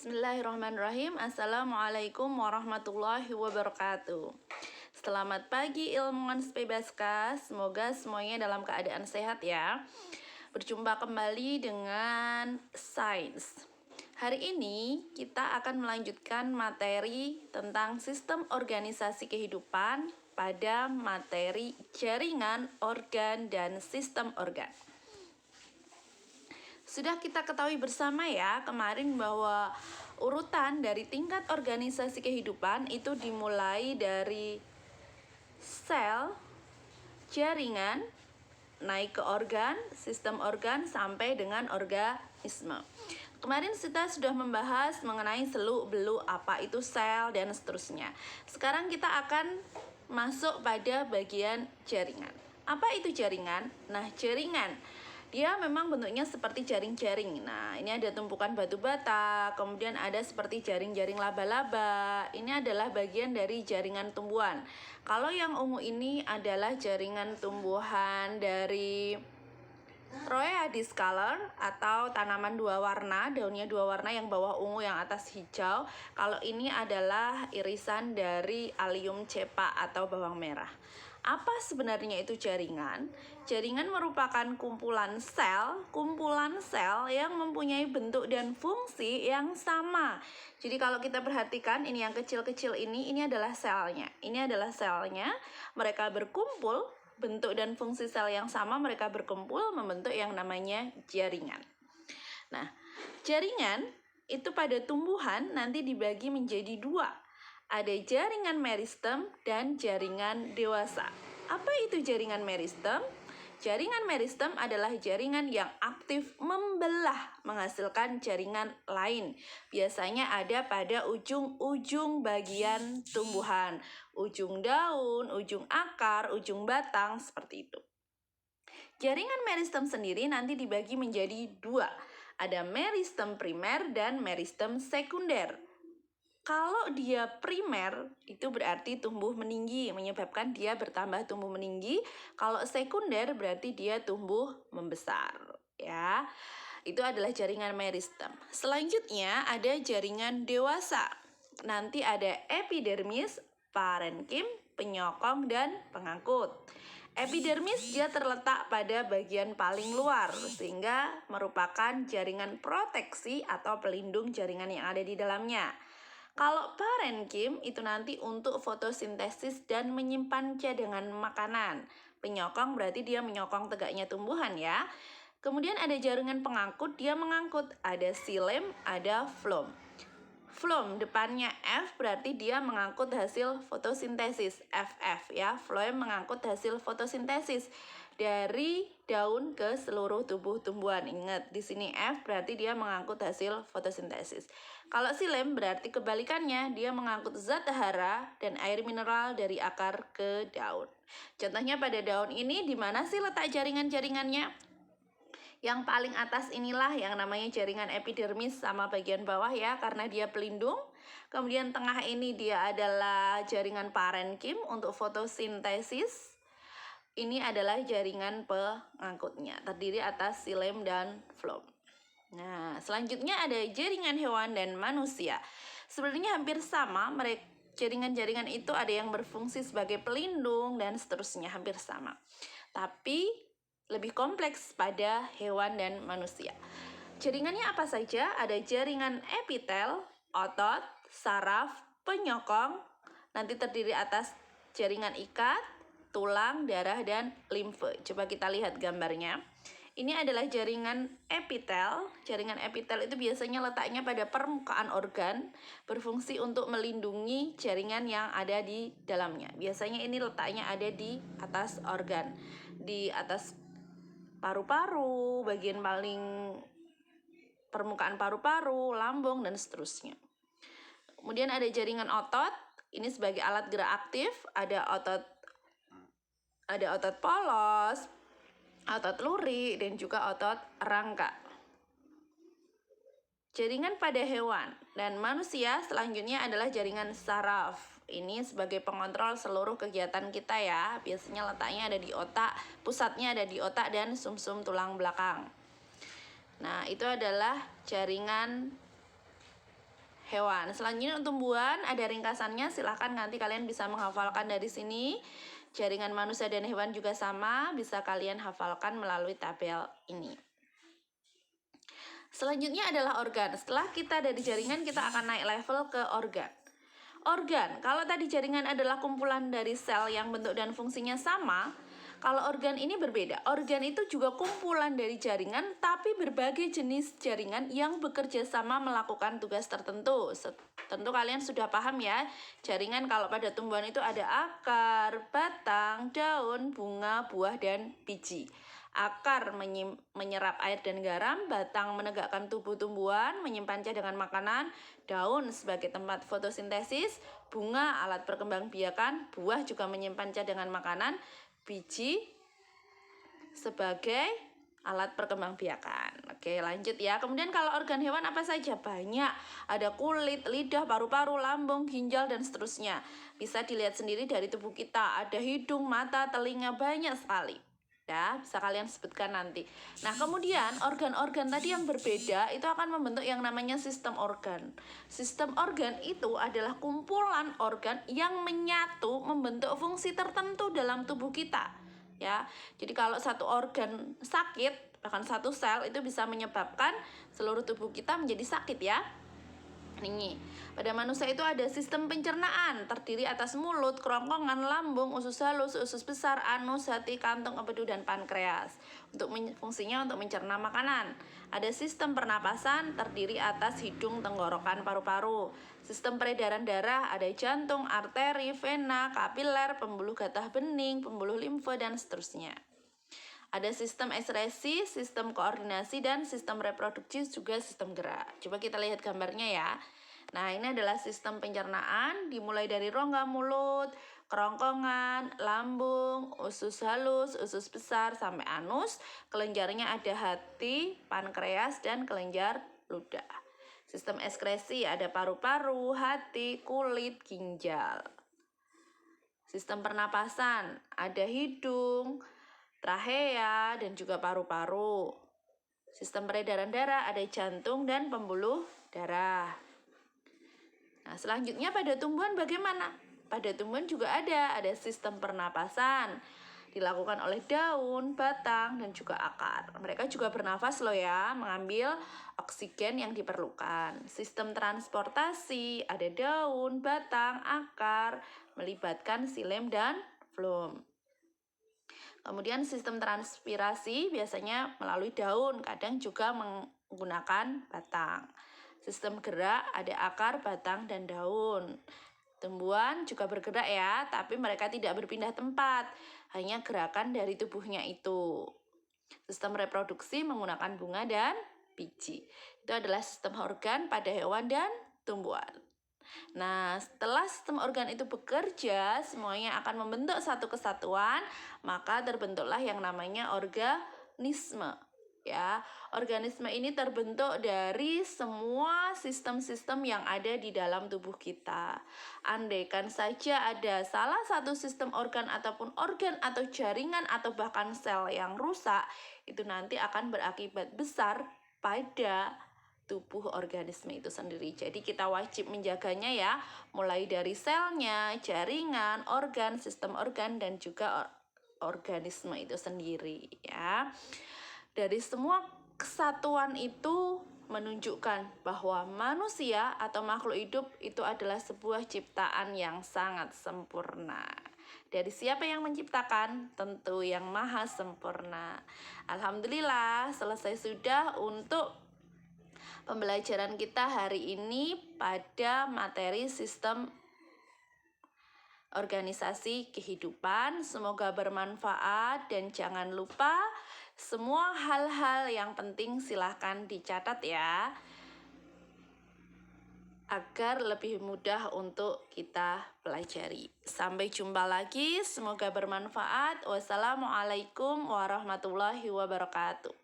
Bismillahirrahmanirrahim. Assalamualaikum warahmatullahi wabarakatuh. Selamat pagi ilmuwan Spebaska. Semoga semuanya dalam keadaan sehat ya. Berjumpa kembali dengan Sains. Hari ini kita akan melanjutkan materi tentang sistem organisasi kehidupan pada materi jaringan, organ, dan sistem organ. Sudah kita ketahui bersama ya kemarin bahwa urutan dari tingkat organisasi kehidupan itu dimulai dari sel, jaringan, naik ke organ, sistem organ, sampai dengan organisme. Kemarin kita sudah membahas mengenai seluk-beluk apa itu sel dan seterusnya. Sekarang kita akan masuk pada bagian jaringan. Apa itu jaringan? Nah, jaringan dia memang bentuknya seperti jaring-jaring. Nah, ini ada tumpukan batu bata, kemudian ada seperti jaring-jaring laba-laba. Ini adalah bagian dari jaringan tumbuhan. Kalau yang ungu ini adalah jaringan tumbuhan dari Roya discolor atau tanaman dua warna, daunnya dua warna, yang bawah ungu, yang atas hijau. Kalau ini adalah irisan dari Allium cepa atau bawang merah. Apa sebenarnya itu jaringan? Jaringan merupakan kumpulan sel yang mempunyai bentuk dan fungsi yang sama. Jadi kalau kita perhatikan, ini yang kecil-kecil ini adalah selnya. Ini adalah selnya, mereka berkumpul, bentuk dan fungsi sel yang sama, mereka berkumpul membentuk yang namanya jaringan. Nah, jaringan itu pada tumbuhan nanti dibagi menjadi dua. Ada jaringan meristem dan jaringan dewasa. Apa itu jaringan meristem? Jaringan meristem adalah jaringan yang aktif membelah, menghasilkan jaringan lain. Biasanya ada pada ujung-ujung bagian tumbuhan, ujung daun, ujung akar, ujung batang, seperti itu. Jaringan meristem sendiri nanti dibagi menjadi dua. Ada meristem primer dan meristem sekunder. Kalau dia primer, itu berarti tumbuh meninggi, menyebabkan dia bertambah tumbuh meninggi. Kalau sekunder berarti dia tumbuh membesar, ya. Itu adalah jaringan meristem. Selanjutnya ada jaringan dewasa. Nanti ada epidermis, parenkim, penyokong, dan pengangkut. Epidermis dia terletak pada bagian paling luar, sehingga merupakan jaringan proteksi atau pelindung jaringan yang ada di dalamnya. Kalau parenkim itu nanti untuk fotosintesis dan menyimpan cadangan makanan. Penyokong berarti dia menyokong tegaknya tumbuhan ya. Kemudian ada jaringan pengangkut, dia mengangkut. Ada xilem, ada phloem. Phloem depannya F berarti dia mengangkut hasil fotosintesis, FF ya. Phloem mengangkut hasil fotosintesis dari daun ke seluruh tubuh tumbuhan. Ingat, di sini F berarti dia mengangkut hasil fotosintesis. Kalau xilem berarti kebalikannya, dia mengangkut zat hara dan air mineral dari akar ke daun. Contohnya pada daun ini, di mana sih letak jaringan-jaringannya? Yang paling atas inilah yang namanya jaringan epidermis sama bagian bawah ya, karena dia pelindung. Kemudian tengah ini dia adalah jaringan parenkim untuk fotosintesis. Ini adalah jaringan pengangkutnya, terdiri atas xilem dan phloem. Nah, selanjutnya ada jaringan hewan dan manusia. Sebenarnya hampir sama, jaringan-jaringan itu ada yang berfungsi sebagai pelindung dan seterusnya, hampir sama. Tapi lebih kompleks pada hewan dan manusia. Jaringannya apa saja? Ada jaringan epitel, otot, saraf, penyokong, nanti terdiri atas jaringan ikat, tulang, darah, dan limfe. Coba kita lihat gambarnya. Ini adalah jaringan epitel. Jaringan epitel itu biasanya letaknya pada permukaan organ, berfungsi untuk melindungi jaringan yang ada di dalamnya. Biasanya ini letaknya ada di atas organ, di atas paru-paru, bagian paling permukaan paru-paru, lambung, dan seterusnya. Kemudian ada jaringan otot. Ini sebagai alat gerak aktif. Ada otot polos, otot lurik, dan juga otot rangka. Jaringan pada hewan dan manusia selanjutnya adalah jaringan saraf. Ini sebagai pengontrol seluruh kegiatan kita ya. Biasanya letaknya ada di otak, pusatnya ada di otak dan sumsum tulang belakang. Nah, itu adalah jaringan hewan. Selanjutnya untuk tumbuhan ada ringkasannya, silahkan nanti kalian bisa menghafalkan dari sini. Jaringan manusia dan hewan juga sama, bisa kalian hafalkan melalui tabel ini. Selanjutnya adalah organ. Setelah kita dari jaringan, kita akan naik level ke organ. Organ, kalau tadi jaringan adalah kumpulan dari sel yang bentuk dan fungsinya sama, kalau organ ini berbeda. Organ itu juga kumpulan dari jaringan, tapi berbagai jenis jaringan yang bekerja sama melakukan tugas tertentu. Tentu kalian sudah paham ya, jaringan kalau pada tumbuhan itu ada akar, batang, daun, bunga, buah, dan biji. Akar menyerap air dan garam, batang menegakkan tubuh tumbuhan, menyimpan cadangan makanan, daun sebagai tempat fotosintesis, bunga alat perkembangbiakan, buah juga menyimpan cadangan makanan, biji sebagai alat perkembangbiakan. Oke, lanjut ya. Kemudian kalau organ hewan apa saja? Banyak. Ada kulit, lidah, paru-paru, lambung, ginjal, dan seterusnya. Bisa dilihat sendiri dari tubuh kita. Ada hidung, mata, telinga, banyak sekali. Ya, bisa kalian sebutkan nanti. Nah, kemudian organ-organ tadi yang berbeda itu akan membentuk yang namanya sistem organ. Sistem organ itu adalah kumpulan organ yang menyatu membentuk fungsi tertentu dalam tubuh kita. Ya, jadi kalau satu organ sakit, bahkan satu sel itu bisa menyebabkan seluruh tubuh kita menjadi sakit ya. Nih, pada manusia itu ada sistem pencernaan terdiri atas mulut, kerongkongan, lambung, usus halus, usus besar, anus, hati, kantung, empedu, dan pankreas. Fungsinya untuk mencerna makanan. Ada sistem pernapasan terdiri atas hidung, tenggorokan, paru-paru. Sistem peredaran darah ada jantung, arteri, vena, kapiler, pembuluh getah bening, pembuluh limfe, dan seterusnya. Ada sistem ekskresi, sistem koordinasi, dan sistem reproduksi juga sistem gerak. Coba kita lihat gambarnya ya. Nah, ini adalah sistem pencernaan dimulai dari rongga mulut, kerongkongan, lambung, usus halus, usus besar, sampai anus. Kelenjarnya ada hati, pankreas, dan kelenjar ludah. Sistem ekskresi ada paru-paru, hati, kulit, ginjal. Sistem pernapasan ada hidung, trachea, dan juga paru-paru. Sistem peredaran darah ada jantung dan pembuluh darah. Nah, selanjutnya pada tumbuhan bagaimana? Pada tumbuhan juga ada sistem pernapasan. Dilakukan oleh daun, batang, dan juga akar. Mereka juga bernafas loh ya, mengambil oksigen yang diperlukan. Sistem transportasi ada daun, batang, akar, melibatkan xilem dan floem. Kemudian sistem transpirasi biasanya melalui daun, kadang juga menggunakan batang. Sistem gerak ada akar, batang, dan daun. Tumbuhan juga bergerak ya, tapi mereka tidak berpindah tempat, hanya gerakan dari tubuhnya itu. Sistem reproduksi menggunakan bunga dan biji. Itu adalah sistem organ pada hewan dan tumbuhan. Nah, setelah sistem organ itu bekerja, semuanya akan membentuk satu kesatuan, maka terbentuklah yang namanya organisme. Ya, organisme ini terbentuk dari semua sistem-sistem yang ada di dalam tubuh kita. Andaikan saja ada salah satu sistem organ ataupun organ atau jaringan atau bahkan sel yang rusak, itu nanti akan berakibat besar pada tubuh organisme itu sendiri. Jadi kita wajib menjaganya ya, mulai dari selnya, jaringan, organ, sistem organ, dan juga organisme itu sendiri ya. Dari semua kesatuan itu menunjukkan bahwa manusia atau makhluk hidup itu adalah sebuah ciptaan yang sangat sempurna. Dari siapa yang menciptakan? Tentu yang maha sempurna. Alhamdulillah, selesai sudah untuk pembelajaran kita hari ini pada materi sistem organisasi kehidupan. Semoga bermanfaat dan jangan lupa semua hal-hal yang penting silahkan dicatat ya, agar lebih mudah untuk kita pelajari. Sampai jumpa lagi, semoga bermanfaat. Wassalamualaikum warahmatullahi wabarakatuh.